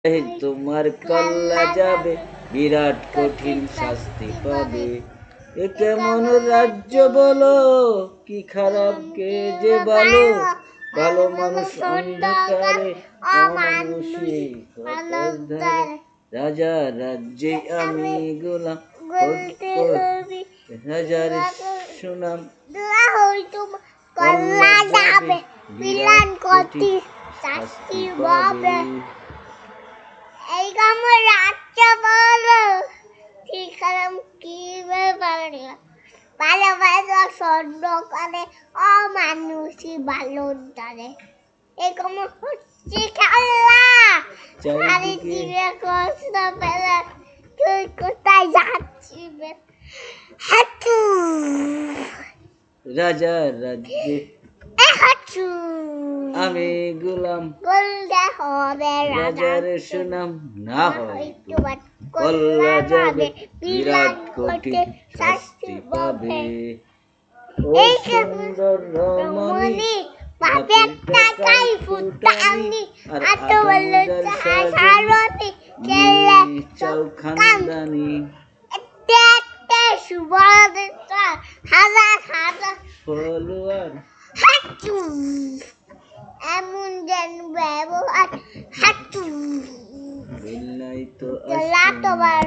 এই তোমার কল্লা যাবে, বিরাট কঠিন শাস্তি পাবে। এ কেমন রাজ্য বলো, কি খারাপ কে যে ভালো। ভালো মানুষ অন্ধকারে, অমানুষী বাতাস ধারে। রাজা রাজ্যে আমি গোলাম, রাজার সুনাম। কল্লা যাবে, বিরাট কঠিন শাস্তি পাবে। এই আমার রাজ্য বলো, ঠিক খারাপ কি ব্যাপারে। ভালোবাসা স্বর্ণ করে, অমানুষী ভালো ধরে। এরকম হচ্ছে খেলা, চারিদিকে কষ্ট পেলে, তুই কোথায় যাচ্ছিস? হাঁটু রাজা রাজ্যে হাঁটু আমি গোলাম, বললে হবে রাজার সুনাম। না হয় তোমার কল্লা যাবে, বিরাট কঠিন শাস্তি পাবে। ও সুন্দর রমণী, বাপের টাকায় ফুটানি, আর আদমদার সাজনি, তুমি চাও খানদানি। হাজার হাজার ফলোয়ার হাঁটু এমন যেন ব্যবহার হাঁটু বিল্লাই তো তোমার